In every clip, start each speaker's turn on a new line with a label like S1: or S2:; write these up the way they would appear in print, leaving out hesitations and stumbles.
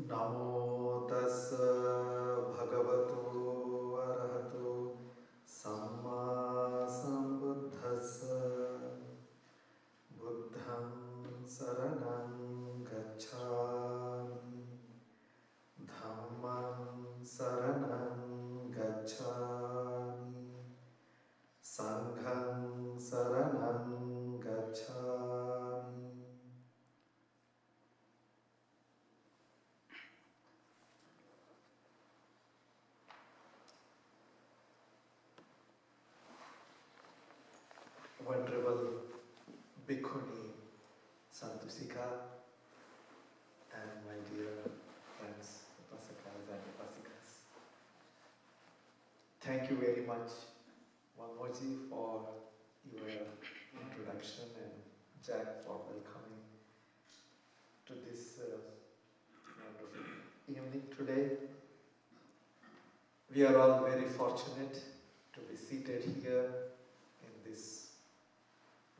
S1: Namo tassa bhagavato arahato samma sambuddhassa buddham saranam gacchami dhammam saranam gacchami sangham saranam gacchami. Venerable Bhikkhuni Santusika and my dear friends, Upasakas and Upasikas. Thank you very much, Mahabodhi, for your introduction and Jack for welcoming to this wonderful evening today. We are all very fortunate to be seated here in this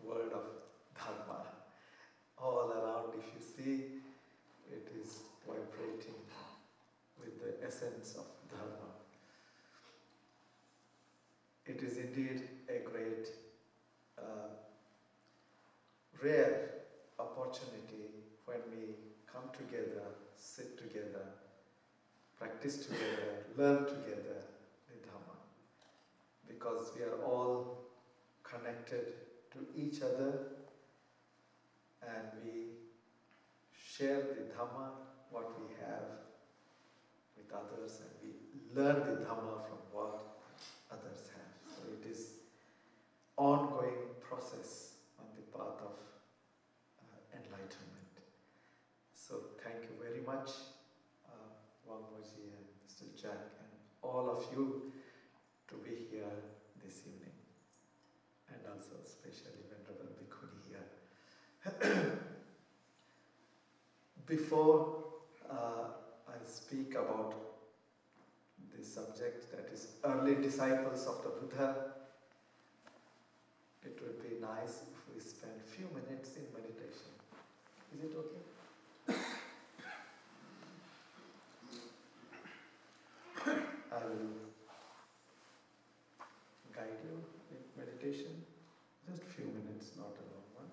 S1: world of Dharma. All around, if you see, it is vibrating with the essence of Dharma. It is indeed a great, rare opportunity when we come together, sit together, practice together, learn together the Dhamma. Because we are all connected to each other and we share the Dhamma, what we have with others, and we learn the Dhamma from what others have. So it is ongoing process on the path of enlightenment. So thank you very much, Mahabodhi and Mr. Jack and all of you to be here this evening. And also especially Venerable Bhikkhuni here. Before I speak about the subject, that is early disciples of the Buddha, it would be nice if we spend a few minutes in meditation. Is it okay? I will guide you with meditation. Just a few minutes, not a long one.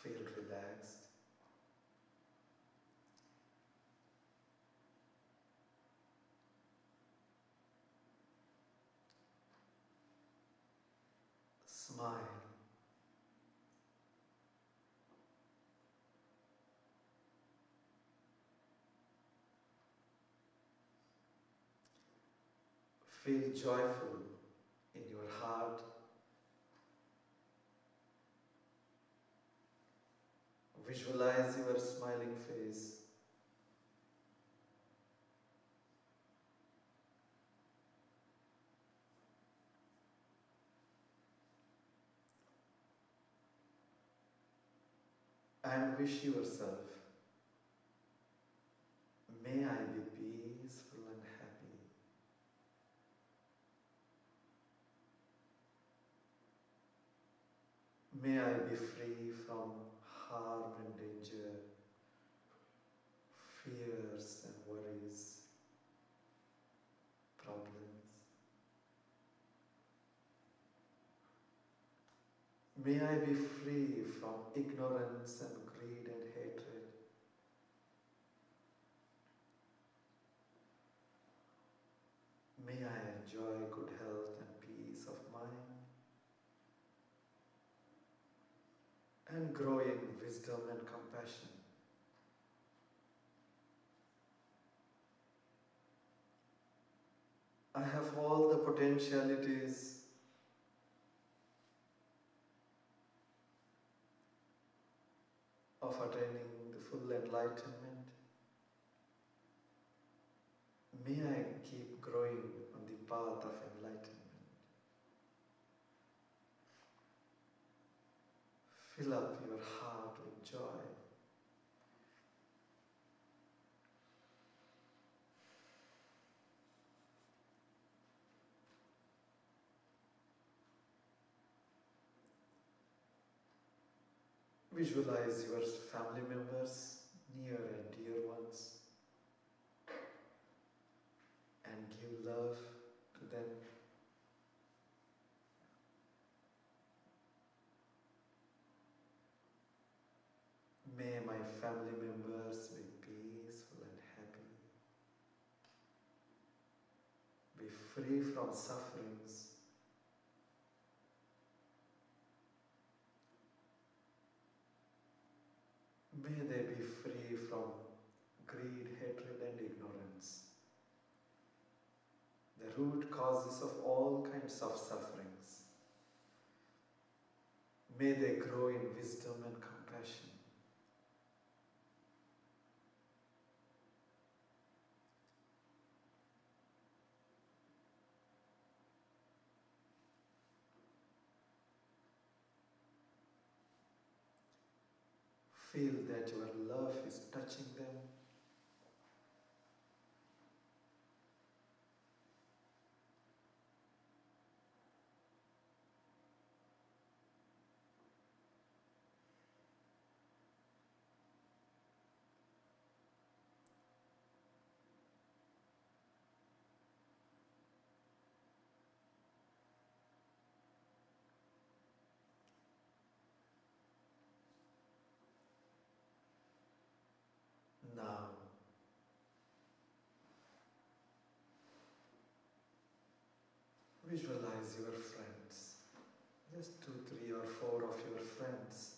S1: Feel relaxed. Smile. Feel joyful in your heart. Visualize your smiling face. And wish yourself, may I be peaceful and happy. May I be free from harm and danger, fears and worries, problems. May I be free from ignorance and greed and hatred. May I enjoy good health and peace of mind, and grow in wisdom and compassion. I have all the potentialities of attaining the full enlightenment. May I keep growing on the path of enlightenment. Fill up your heart with joy. Visualize your family members, near and dear ones, and give love to them. May my family members be peaceful and happy, be free from sufferings. May they be free from greed, hatred and ignorance, the root causes of all kinds of sufferings. May they grow in wisdom and compassion. Feel that your love is touching them. Now, visualize your friends, just 2, 3 or 4 of your friends,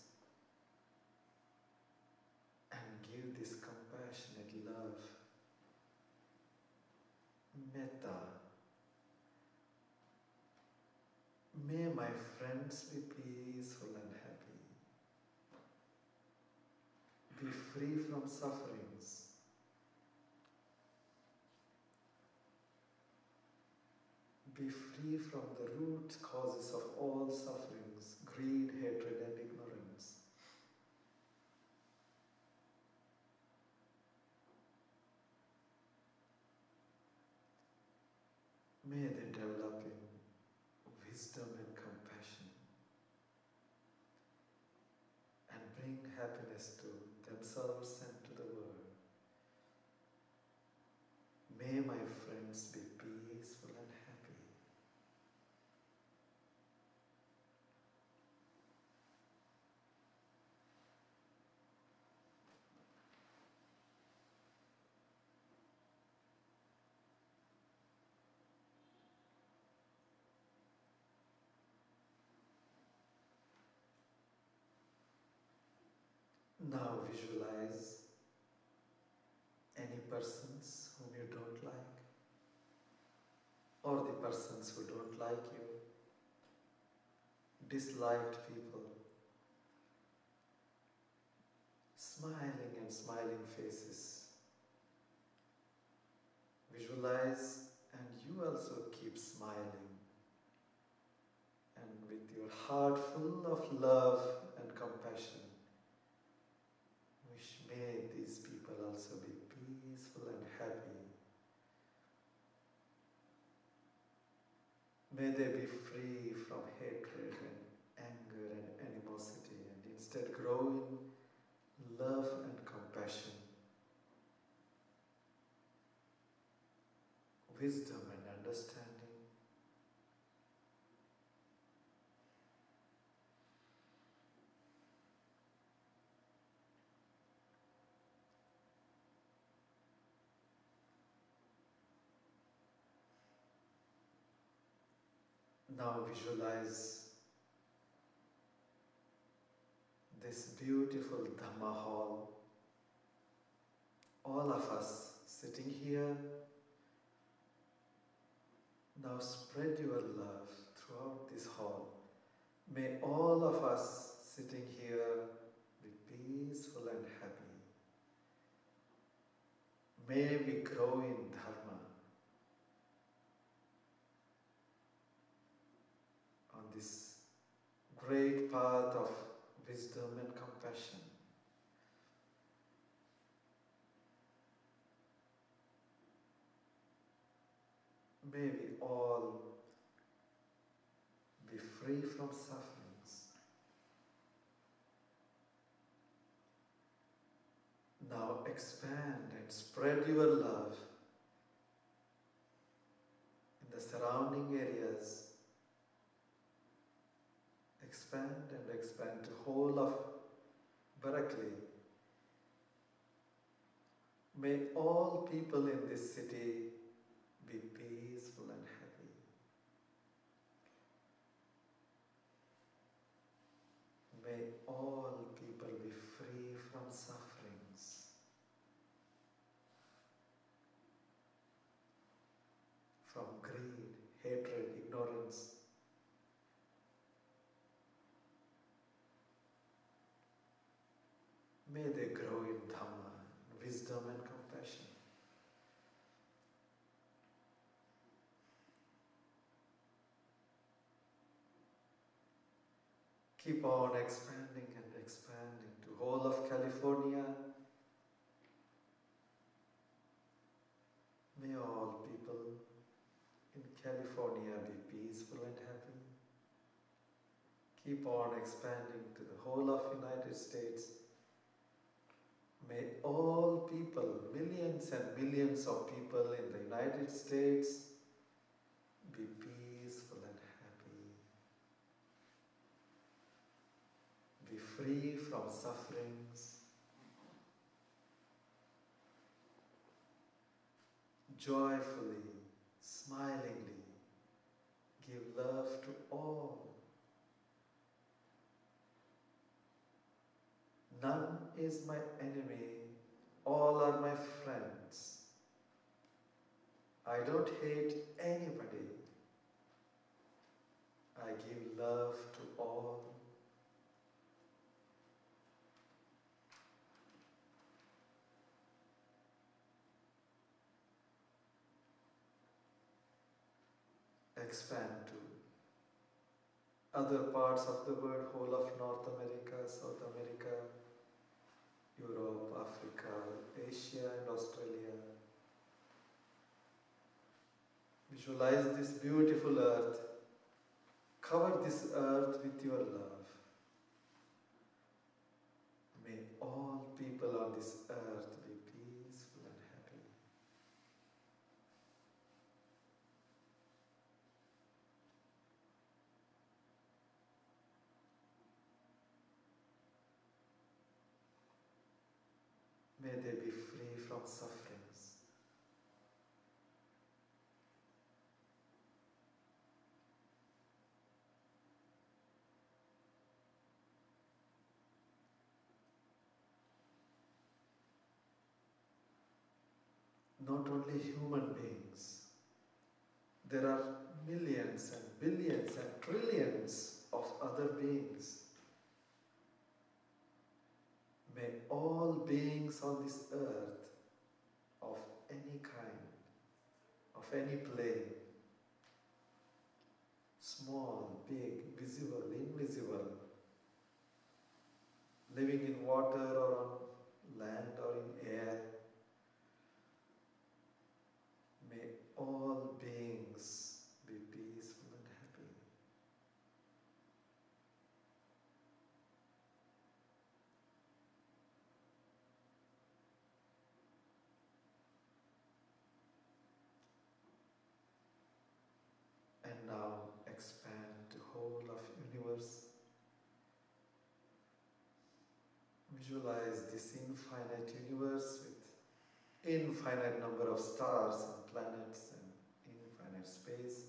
S1: and give this compassionate love, metta. May my friends be peaceful and happy, be free from sufferings. Be free from the root causes of all sufferings, greed, hatred and ignorance. May they develop in wisdom and compassion and bring happiness to themselves and to the world. May my friends be peaceful and happy. Now visualize any persons whom you don't like, or the persons who don't like you, disliked people, smiling and smiling faces. Visualize and you also keep smiling, and with your heart full of love and compassion, wish may these people also be peaceful and happy. May they be free from hatred and anger and animosity, and instead grow in love and compassion, wisdom and understanding. Now visualize this beautiful Dhamma hall. All of us sitting here. Now spread your love throughout this hall. May all of us sitting here be peaceful and happy. May we grow in Dharma. On this great path of wisdom and compassion. May we all be free from sufferings. Now expand and spread your love in the surrounding areas. Expand and expand to whole of Berkeley. May all people in this city be peaceful and happy. May all people be free from sufferings, from greed, hatred, ignorance. May they grow in Dhamma, wisdom and compassion. Keep on expanding and expanding to whole of California. May all people in California be peaceful and happy. Keep on expanding to the whole of United States. May all people, millions and millions of people in the United States, be peaceful and happy. Be free from sufferings. Joyfully, smilingly, give love to all. None is my enemy, all are my friends. I don't hate anybody. I give love to all. Expand to other parts of the world, whole of North America, South America, Europe, Africa, Asia and Australia. Visualize this beautiful earth. Cover this earth with your love. May all people on this earth be peaceful and happy. May they be free from sufferings. Not only human beings, there are millions and billions and trillions of other beings. May all beings on this earth, of any kind, of any plane, small, big, visible, invisible, living in water or on land or in air, may all beings be peaceful and happy. And now expand to whole of universe. Visualize this infinite universe with infinite number of stars and planets and infinite space.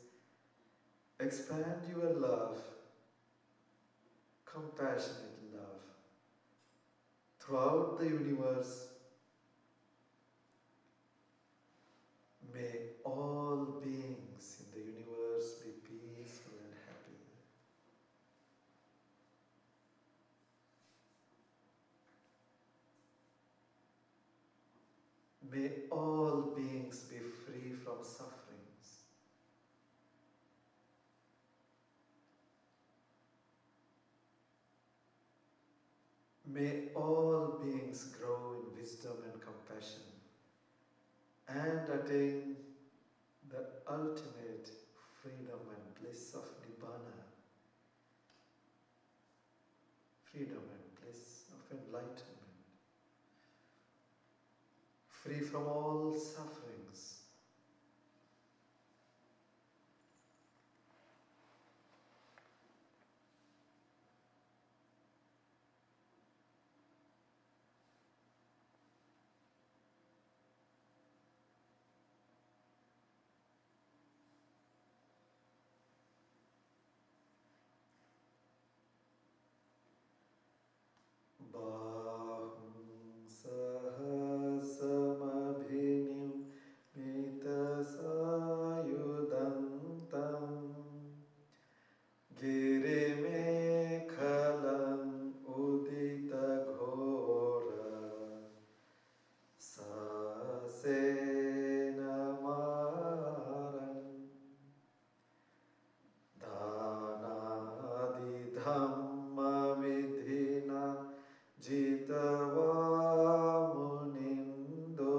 S1: Expand your love, compassionate love, throughout the universe. May all beings in the universe be peaceful and happy. May all beings be free from sufferings. May all beings grow in wisdom and compassion and attain the ultimate freedom and bliss of Nibbana, freedom and bliss of enlightenment, free from all sufferings. Bahum sahasamabhinim metasayudantam girimekhalam udita ghora sasenamaram dhanadi dhamma vidhina Jitava munindo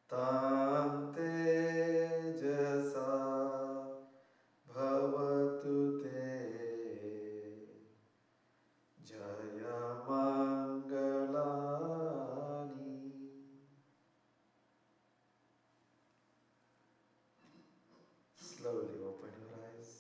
S1: tante jasa bhavatu te jaya mangalani. Slowly open your eyes.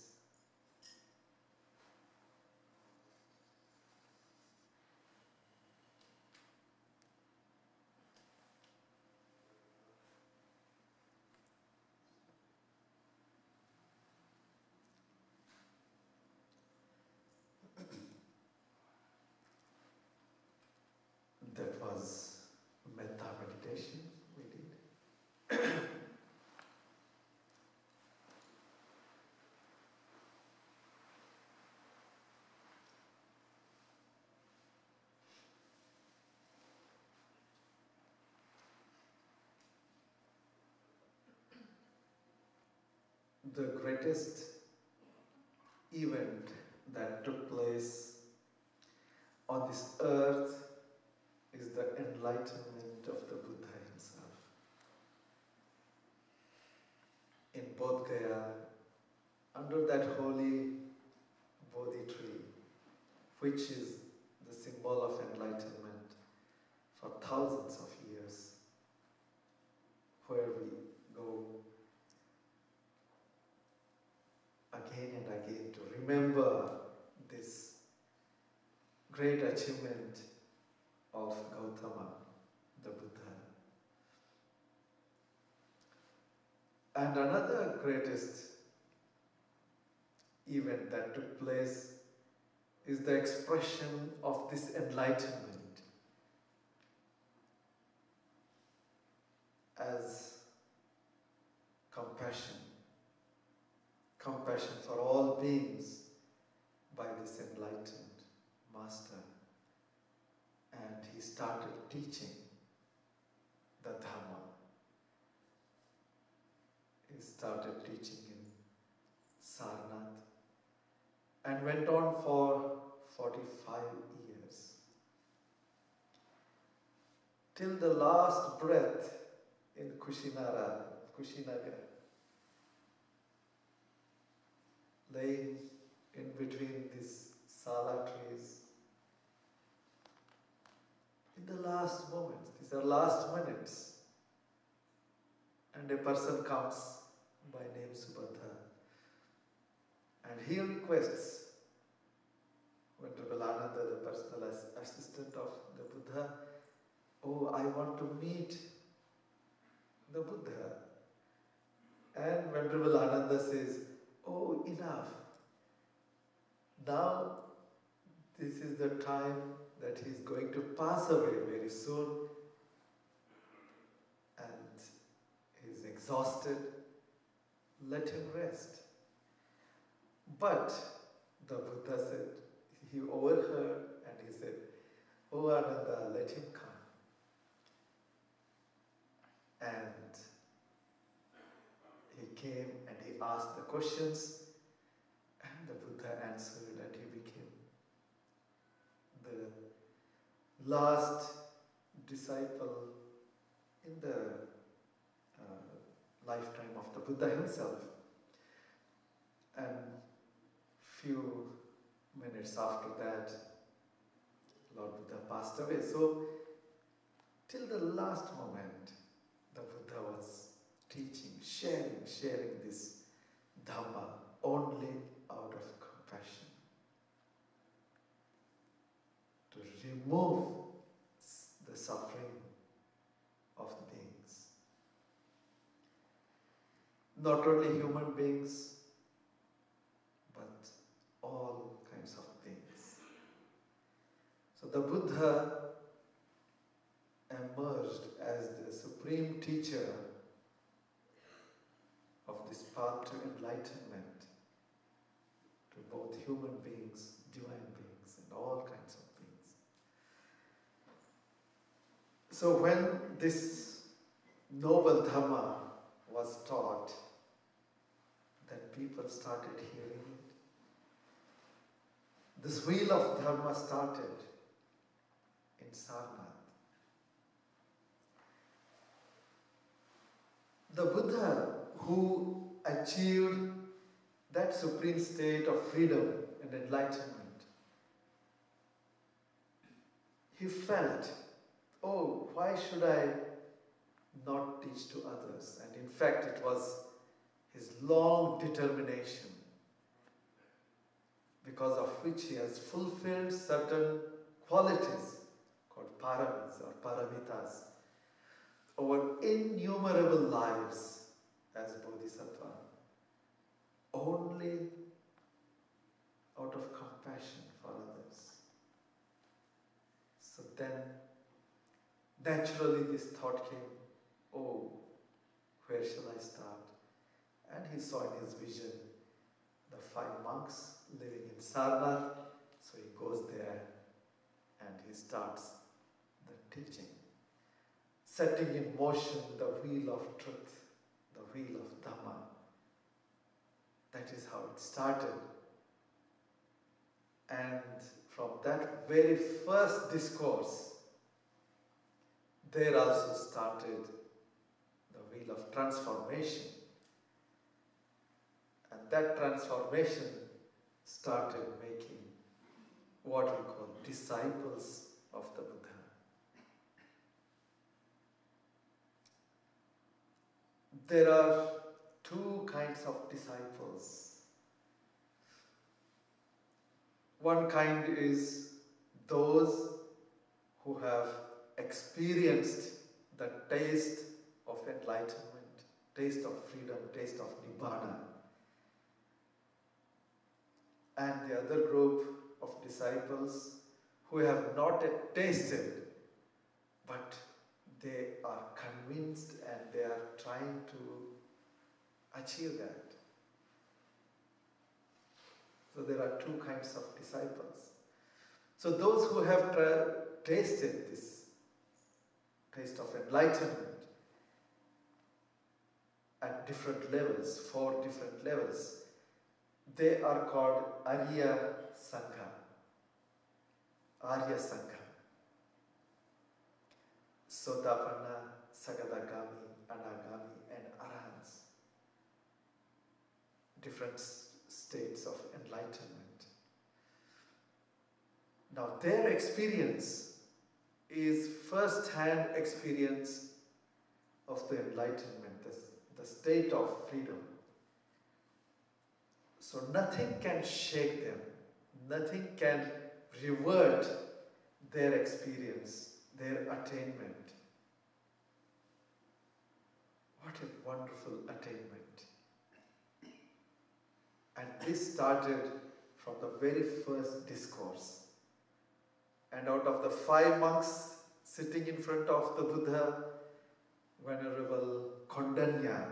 S1: That was metta meditation we did. The greatest event that took place on this earth is the enlightenment of the Buddha himself. In Bodh Gaya, under that holy Bodhi tree, which is the symbol of enlightenment for thousands of years, where we go again and again to remember this great achievement of Gautama, the Buddha. And another greatest event that took place is the expression of this enlightenment as compassion. Compassion for all beings by this enlightened master. And he started teaching the Dhamma. He started teaching in Sarnath and went on for 45 years. Till the last breath in Kushinagar, laying in between these sala trees. In the last moments, these are last minutes, and a person comes by name Subhadra, and he requests Venerable Ananda, the personal assistant of the Buddha, oh, I want to meet the Buddha. And Venerable Ananda says, oh, enough. Now, this is the time that he is going to pass away very soon, and he is exhausted. Let him rest. But the Buddha said, he overheard and he said, oh Ananda, let him come. And he came and he asked the questions, and the Buddha answered, and he became the last disciple in the lifetime of the Buddha himself. And few minutes after that, Lord Buddha passed away. So, till the last moment, the Buddha was teaching, sharing this Dhamma only out of compassion. To remove the suffering of beings. Not only human beings, but all kinds of beings. So the Buddha emerged as the supreme teacher of this path to enlightenment to both human beings, divine beings, and all kinds of beings. So when this noble Dhamma was taught, then people started hearing it. This wheel of Dharma started in Sarnath. The Buddha who achieved that supreme state of freedom and enlightenment, he felt, oh, why should I not teach to others? And in fact, it was his long determination, because of which he has fulfilled certain qualities called paramis or paramitas over innumerable lives as Bodhisattva, only out of compassion for others. So then, naturally this thought came, oh, where shall I start? And he saw in his vision the 5 monks living in Sarnath, so he goes there and he starts the teaching, setting in motion the wheel of truth, the wheel of Dhamma. That is how it started. And from that very first discourse, there also started the wheel of transformation. And that transformation started making what we call disciples of the Buddha. There are 2 kinds of disciples. One kind is those who have experienced the taste of enlightenment, taste of freedom, taste of Nibbana. And the other group of disciples who have not yet tasted, but they are convinced and they are trying to achieve that. So there are 2 kinds of disciples. So those who have tasted this taste of enlightenment at different levels, 4 different levels, they are called Arya Sangha. Arya Sangha. Sotapanna, Sagadagami, Anagami, and Arahants. Different states of enlightenment. Now their experience is first-hand experience of the enlightenment, the state of freedom. So nothing can shake them, nothing can revert their experience, their attainment. What a wonderful attainment. And this started from the very first discourse. And out of the 5 monks sitting in front of the Buddha, Venerable Kondanya,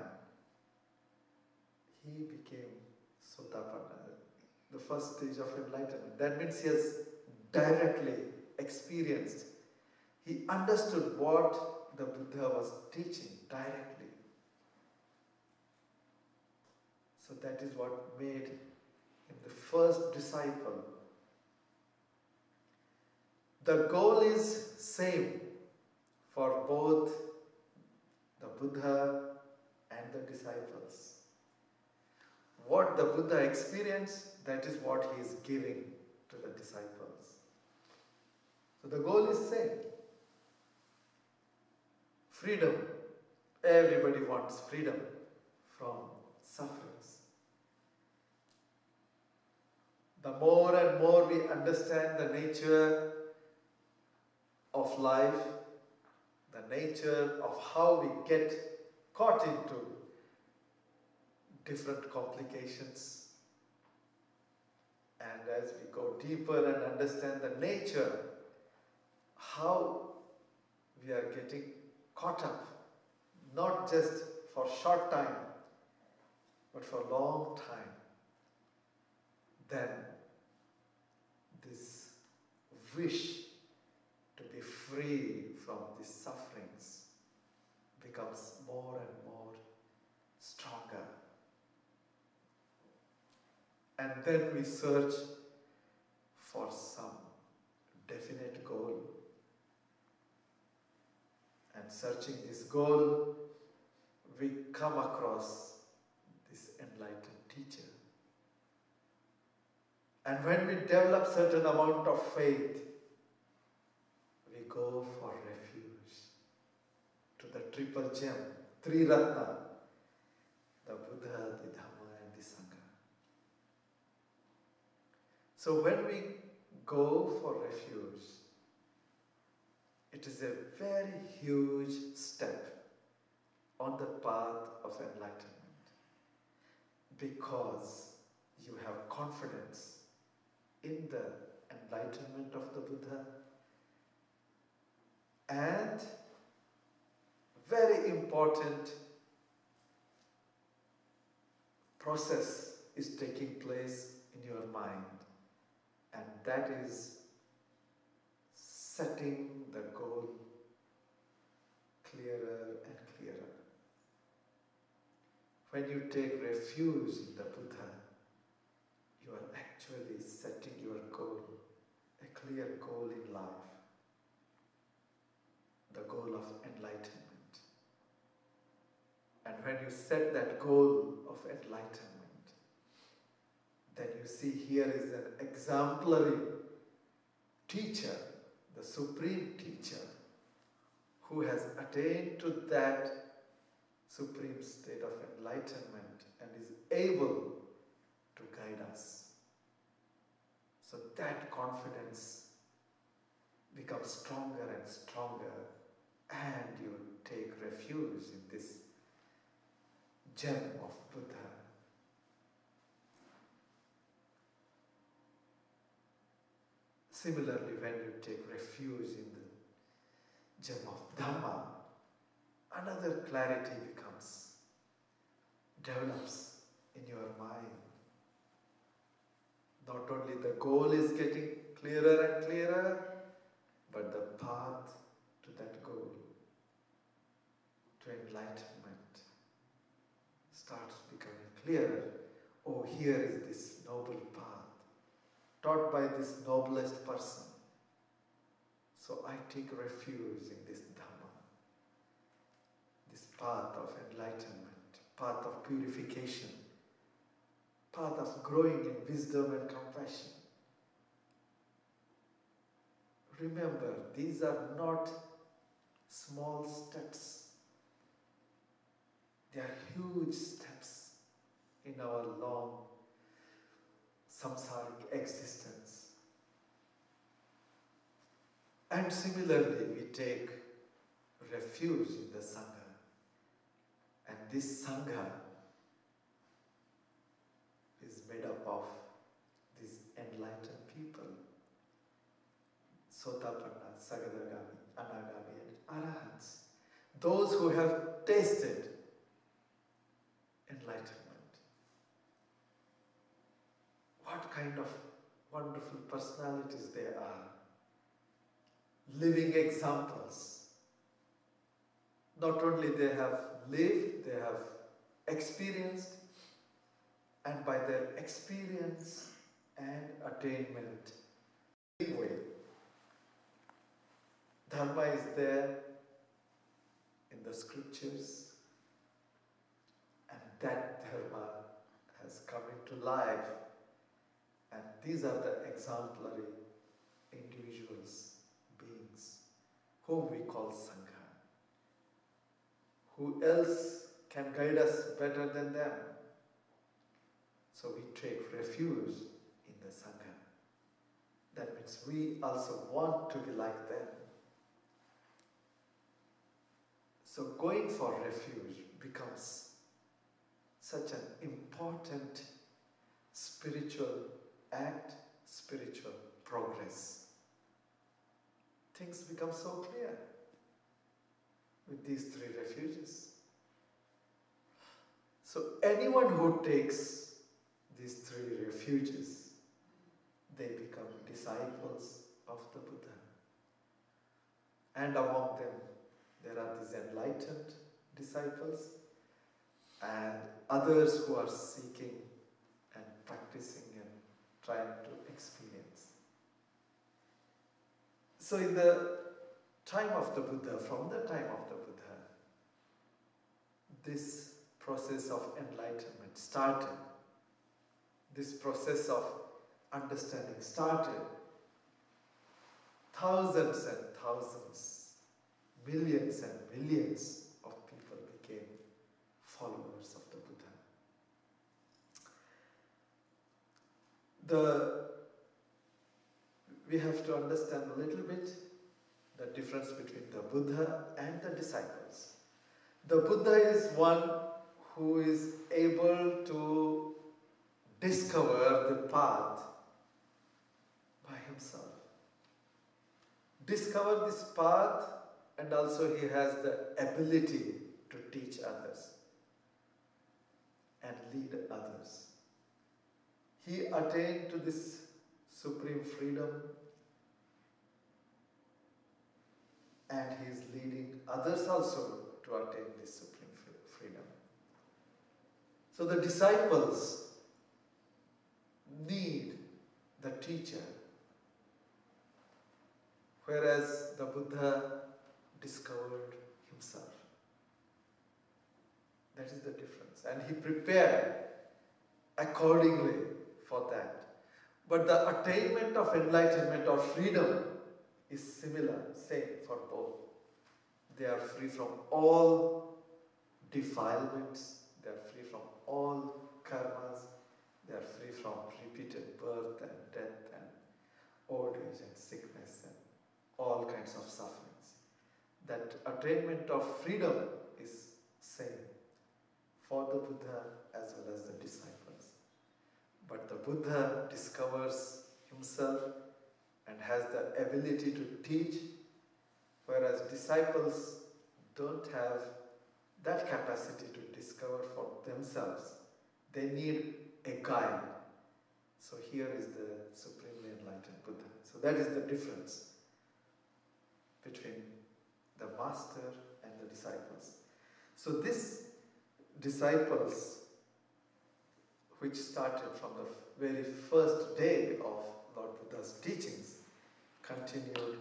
S1: he became Sotapanna, the first stage of enlightenment. That means he has directly experienced. He understood what the Buddha was teaching directly. So that is what made him the first disciple. The goal is same for both the Buddha and the disciples. What the Buddha experienced, that is what he is giving to the disciples. So the goal is same. Freedom. Everybody wants freedom from sufferings. The more and more we understand the nature of life, the nature of how we get caught into different complications, and as we go deeper and understand the nature, how we are getting caught up, not just for short time, but for a long time, then this wish to be free from these sufferings becomes more and more stronger. And then we search for some definite goal. And searching this goal, we come across this enlightened teacher. And when we develop certain amount of faith, we go for refuge to the triple gem, Three Ratna, the Buddha, the Dhamma and the Sangha. So when we go for refuge, it is a very huge step on the path of enlightenment, because you have confidence in the enlightenment of the Buddha, and very important process is taking place in your mind, and that is setting the goal clearer and clearer. When you take refuge in the Buddha, you are actually setting your goal, a clear goal in life, the goal of enlightenment. And when you set that goal of enlightenment, then you see here is an exemplary teacher, the supreme teacher, who has attained to that supreme state of enlightenment and is able to guide us. So that confidence becomes stronger and stronger, and you take refuge in this gem of Buddha. Similarly, when you take refuge in the gem of Dhamma, another clarity develops in your mind. Not only the goal is getting clearer and clearer, but the path to that goal, to enlightenment, starts becoming clearer. Oh, here is this noble path, taught by this noblest person. So I take refuge in this Dhamma, this path of enlightenment, path of purification, path of growing in wisdom and compassion. Remember, these are not small steps. They are huge steps in our long samsaric existence. And similarly, we take refuge in the Sangha. And this Sangha is made up of these enlightened people. Sotapanna, Sagadagami, Anagami and Arahants. Those who have tasted enlightenment. What kind of wonderful personalities they are. Living examples. Not only they have lived, they have experienced, and by their experience and attainment, way, Dharma is there in the scriptures, and coming to life. And these are the exemplary individuals, beings, whom we call Sangha. Who else can guide us better than them? So we take refuge in the Sangha. That means we also want to be like them. So going for refuge becomes such an important spiritual act, spiritual progress. Things become so clear with these three refuges. So anyone who takes these three refuges, they become disciples of the Buddha. And among them, there are these enlightened disciples and others who are seeking and practicing and trying to experience. So in the time of the Buddha, from the time of the Buddha, this process of enlightenment started. This process of understanding started. Thousands and thousands, millions and millions of people became followers of the Buddha. We have to understand a little bit the difference between the Buddha and the disciples. The Buddha is one who is able to discover the path by himself. Discover this path, and also he has the ability to teach others and lead others. He attained to this supreme freedom, and he is leading others also to attain this supreme freedom. So the disciples need the teacher, whereas the Buddha discovered himself. That is the difference. And he prepared accordingly for that. But the attainment of enlightenment or freedom is similar, same for both. They are free from all defilements, they are free from all karmas, they are free from repeated birth and death and old age and sickness and all kinds of sufferings. That attainment of freedom is same for the Buddha as well as the disciples. But the Buddha discovers himself and has the ability to teach, whereas disciples don't have that capacity to discover for themselves. They need a guide. So here is the supremely enlightened Buddha. So that is the difference between the master and the disciples. So these disciples, which started from the very first day of Lord Buddha's teachings, continued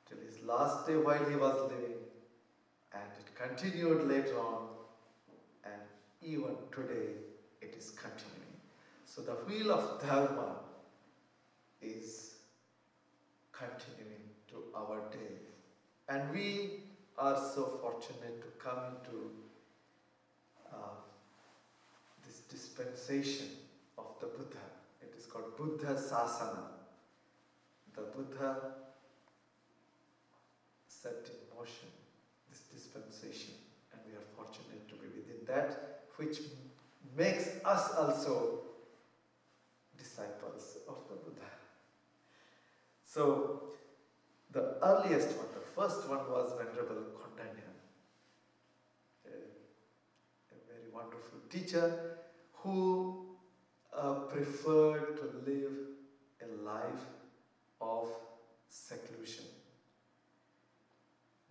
S1: till his last day while he was living, and it continued later on, and even today it is continuing. So the wheel of Dharma is continuing to our day. And we are so fortunate to come into this dispensation of the Buddha. It is called Buddha Sasana. The Buddha set in motion this dispensation, and we are fortunate to be within that, which makes us also disciples of the Buddha. So the earliest one, the first one, was Venerable Kondanya, a very wonderful teacher who preferred to live a life of seclusion.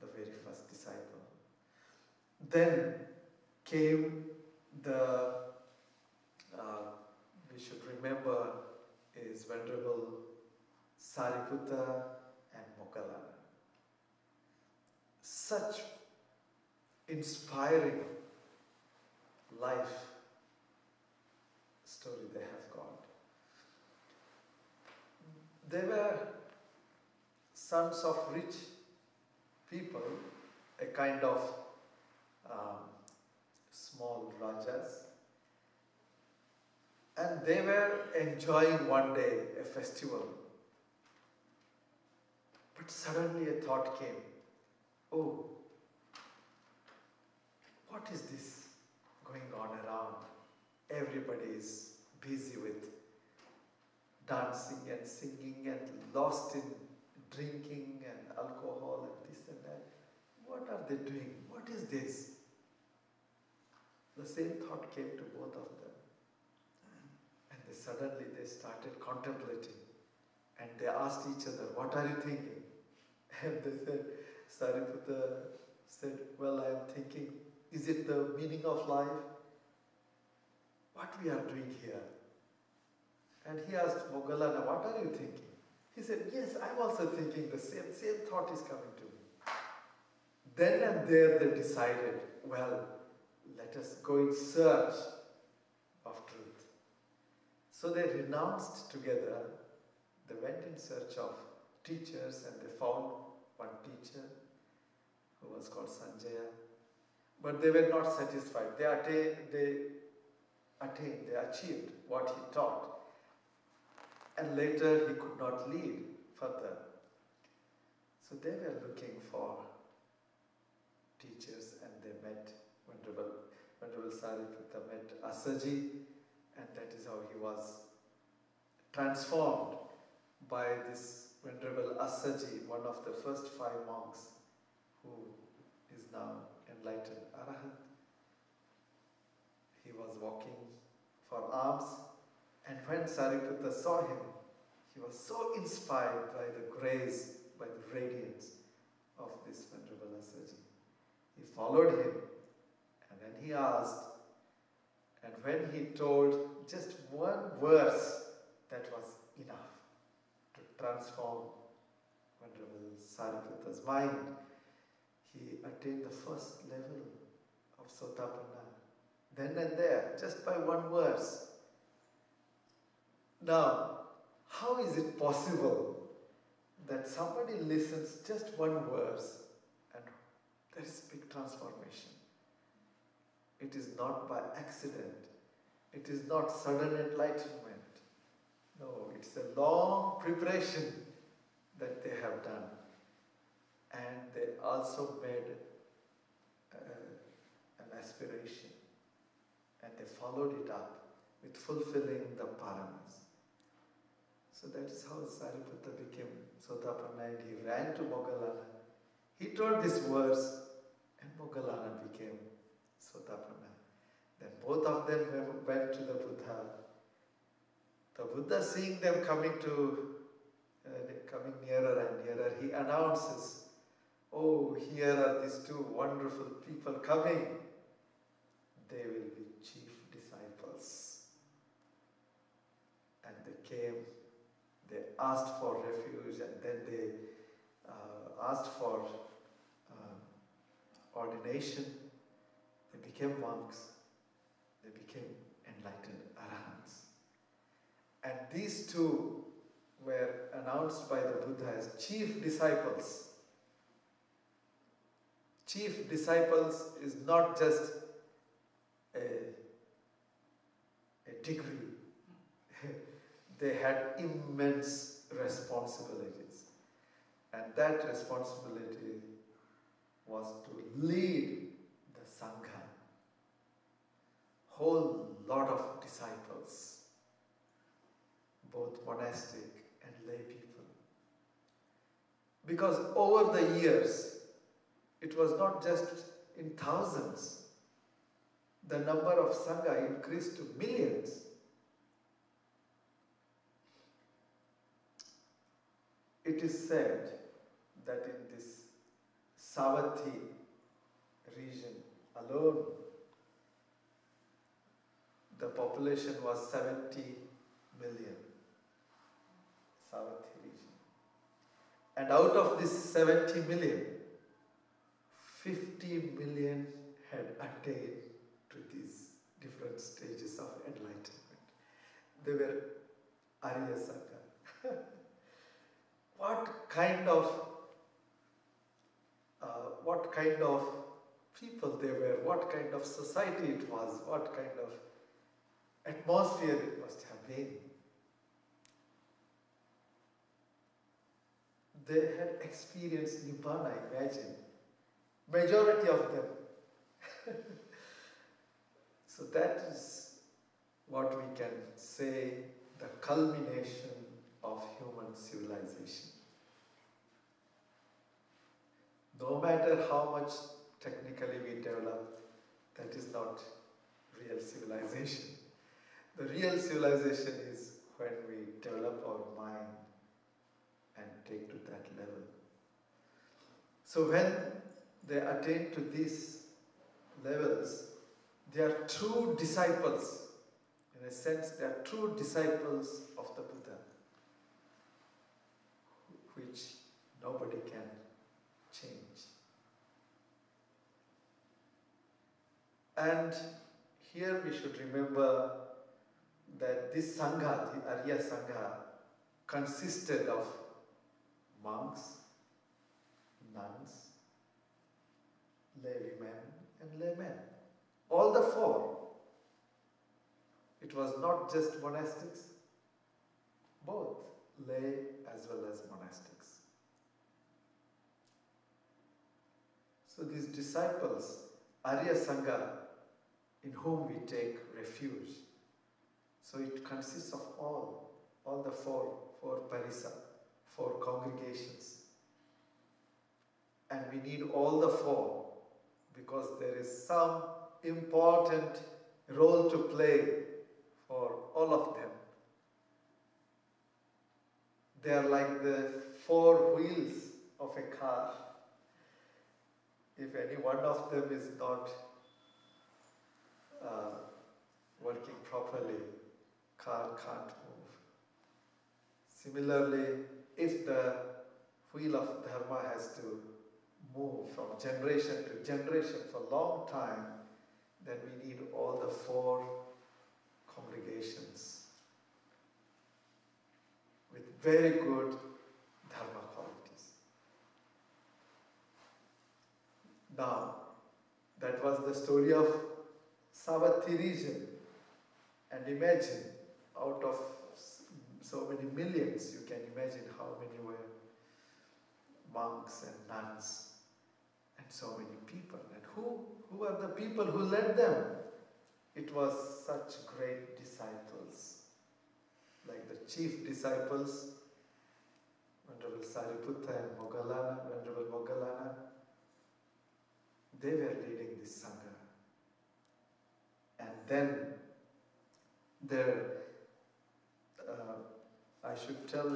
S1: The very first disciple. Then came the, we should remember, is Venerable Sariputta and Moggallana. Such inspiring life stories They were sons of rich people, a kind of small rajas, and they were enjoying one day a festival. But suddenly a thought came, oh, what is this going on around? Everybody is busy with dancing and singing and lost in drinking and alcohol and this and that. What are they doing? What is this? The same thought came to both of them. And suddenly they started contemplating. And they asked each other, what are you thinking? And they said, Sariputta said, well, I am thinking, is it the meaning of life? What we are doing here? And he asked Moggallana, what are you thinking? He said, yes, I'm also thinking the same thought is coming to me. Then and there they decided, well, let us go in search of truth. So they renounced together. They went in search of teachers and they found one teacher who was called Sanjaya. But they were not satisfied. They achieved what he taught. And later he could not lead further. So they were looking for teachers and they met Venerable Sariputta met Asaji, and that is how he was transformed by this Venerable Asaji, one of the first 5 monks who is now enlightened Arahant. He was walking for alms, and when Sariputta saw him, he was so inspired by the grace, by the radiance of this Venerable Asaji. He followed him, and then he asked, and when he told just one verse, that was enough to transform Venerable Sariputta's mind. He attained the first level of Sotapanna. Then and there, just by one verse. Now, how is it possible that somebody listens just one verse and there is big transformation? It is not by accident. It is not sudden enlightenment. No, it's a long preparation that they have done. And they also made an aspiration. And they followed it up with fulfilling the paramis. So that is how Sariputta became Sotapanna, and he ran to Moggallana. He told this verse, and Moggallana became Sotapanna. Then both of them went to the Buddha. The Buddha, seeing them coming nearer and nearer, he announces, oh, here are these 2 wonderful people coming. They will be chief disciples. And they came, they asked for refuge, and then they asked for ordination. They became monks. They became enlightened arahants. And these 2 were announced by the Buddha as chief disciples. Chief disciples is not just a degree. They had immense responsibilities. And that responsibility was to lead the Sangha. Whole lot of disciples, both monastic and lay people. Because over the years, it was not just in thousands. The number of Sangha increased to millions. It is said that in this Savatthi region alone, the population was 70 million. Savatthi region. And out of this 70 million, 50 million had attained to these different stages of enlightenment. They were Arya Sangha. what kind of people they were, what kind of society it was, what kind of atmosphere it must have been. They had experienced Nibbana, imagine. Majority of them. So that is what we can say the culmination of human civilization. No matter how much technically we develop, that is not real civilization. The real civilization is when we develop our mind and take to that level. So when they attain to these levels, they are true disciples. In a sense, they are true disciples of the Buddha, which nobody can change. And here we should remember that this Sangha, the Arya Sangha, consisted of monks, nuns, laymen and laymen. All the four. It was not just monastics, both lay as well as monastics. So these disciples, Arya Sangha, in whom we take refuge. So it consists of all the four parisa, 4 congregations. And we need all the 4 because there is some important role to play for all of them. They are like the 4 wheels of a car. If any one of them is not working properly, car can't move. Similarly, if the wheel of Dharma has to move from generation to generation for a long time, then we need all the 4 congregations with very good Dharma qualities. Now, that was the story of Savatthi region. And imagine, out of so many millions, you can imagine how many were monks and nuns and so many people. And who are the people who led them? It was such great disciples. Like the chief disciples, Venerable Sariputta and Moggallana, Venerable Moggallana, they were leading this Sangha. And then I should tell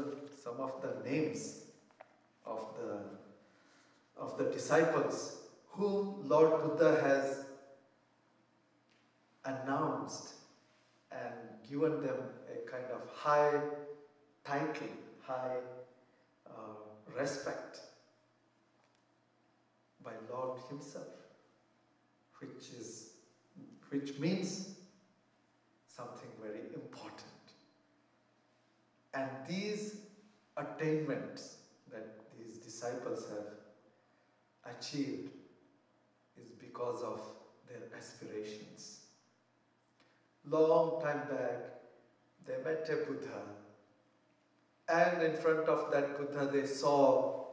S1: some of the names of the disciples whom Lord Buddha has announced and given them a kind of high title, high respect by Lord himself, which means something very important. And these attainments that these disciples have achieved is because of their aspirations. Long time back, they met a Buddha, and in front of that Buddha they saw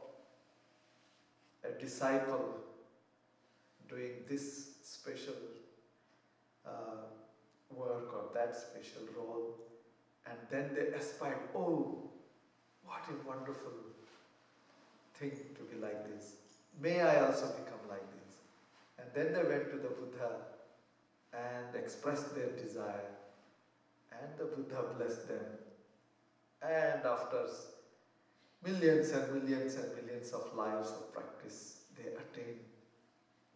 S1: a disciple doing this special work or that special role, and then they aspired, oh, what a wonderful thing to be like this. May I also become like this? And then they went to the Buddha and expressed their desire, and the Buddha blessed them. And after millions and millions and millions of lives of practice, they attained.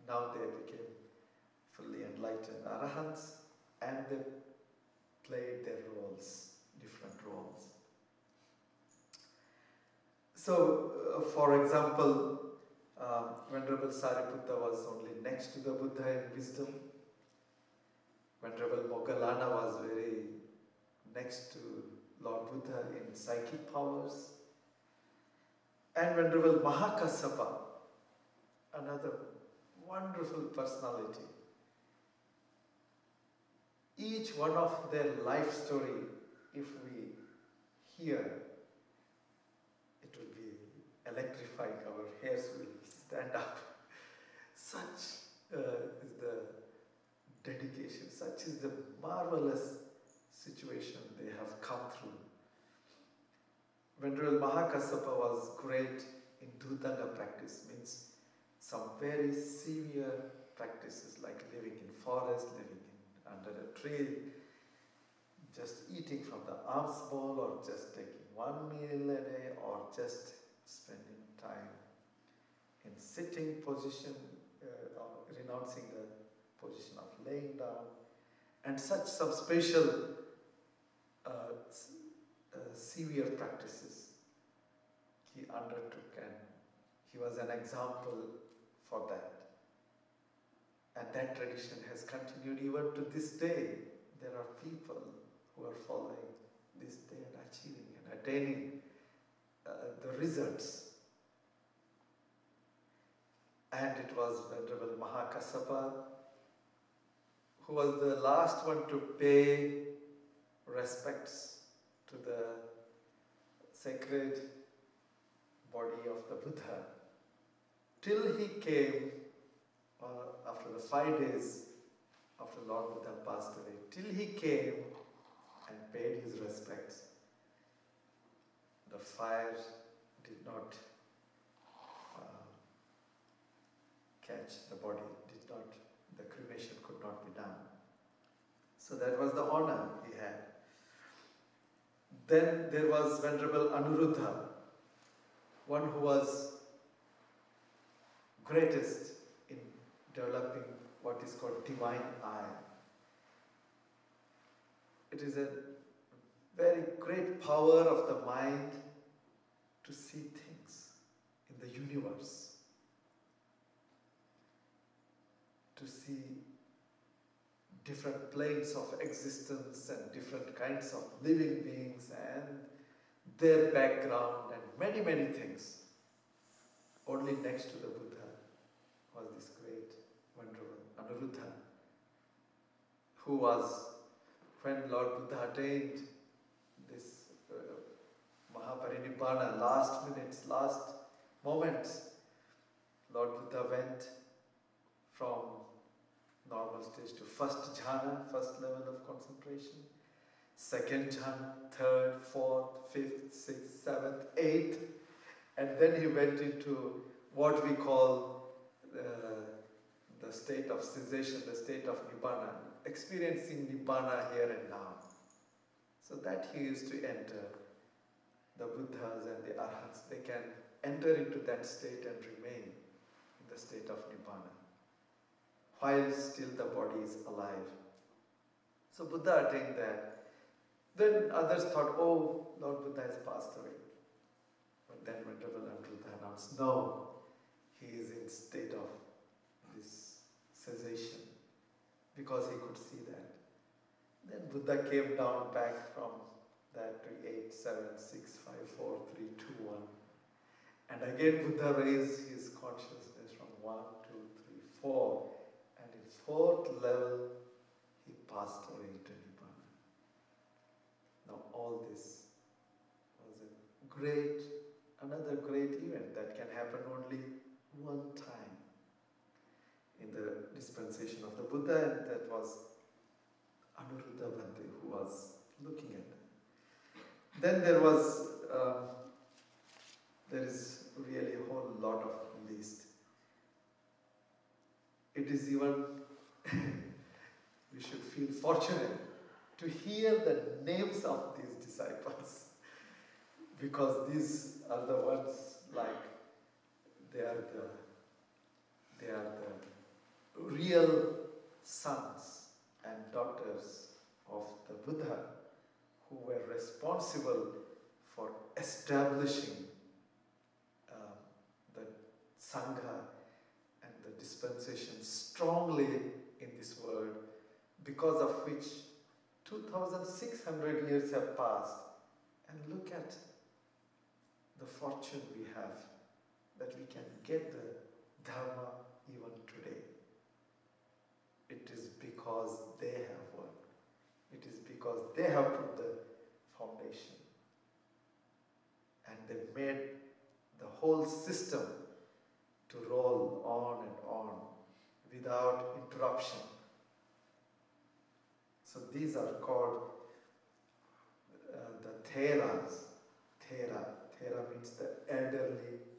S1: Now they became fully enlightened arahants, and they played their roles, different roles. So, for example, Venerable Sariputta was only next to the Buddha in wisdom. Venerable Moggallana was very next to Lord Buddha in psychic powers. And Venerable Mahakassapa, another wonderful personality. Each one of their life story, if we hear, it will be electrifying. Our hairs will stand up. Such is the dedication, such is the marvelous situation they have come through. Venerable Mahakassapa was great in Dhutanga practice, means some very severe practices like living in forest, living under a tree, just eating from the alms bowl, or just taking one meal a day, or just spending time in sitting position, or renouncing the position of laying down, and such some special severe practices he undertook, and he was an example for that. And that tradition has continued even to this day. There are people who are following this day and achieving and attaining the results. And it was Venerable Mahakassapa who was the last one to pay respects to the sacred body of the Buddha, till he came after the 5 days after Lord Buddha passed away, till he came and paid his respects. The fire did not catch the body, the cremation could not be done. So that was the honor he had. Then there was Venerable Anuruddha, one who was greatest in developing what is called divine eye. It is a very great power of the mind to see things in the universe, to see different planes of existence and different kinds of living beings and their background and many, many things. Only next to the Buddha was this great Venerable Anuruddha, who was, when Lord Buddha attained this Mahaparinibbana, last minutes, last moments, Lord Buddha went from normal stage to first jhana, first level of concentration, second jhana, third, fourth, fifth, sixth, seventh, eighth, and then he went into what we call the state of cessation, the state of Nibbana, experiencing Nibbana here and now. So that he used to enter. The Buddhas and the Arhats, they can enter into that state and remain in the state of Nibbana, while still the body is alive. So Buddha attained that. Then others thought, oh, Lord Buddha has passed away. But then Venerable Anuruddha announced, no, he is in state of this cessation, because he could see that. Then Buddha came down back from that to 8, 7, 6, 5, 4, 3, 2, 1. And again Buddha raised his consciousness from 1, 2, 3, 4. And in fourth level, he passed away into Nibbana. Now all this was another great event that can happen only one time in the dispensation of the Buddha, and that was Anuruddha Bhante who was looking at that. Then there is really a whole lot of list. It is even, we should feel fortunate to hear the names of these disciples, because these are the ones, like, they are the real sons and daughters of the Buddha, who were responsible for establishing the Sangha and the dispensation strongly in this world, because of which 2,600 years have passed. And look at the fortune we have that we can get the Dharma even today. It is because they have worked. It is because they have put the foundation. And they made the whole system to roll on and on without interruption. So these are called the Theras. Thera means the elderly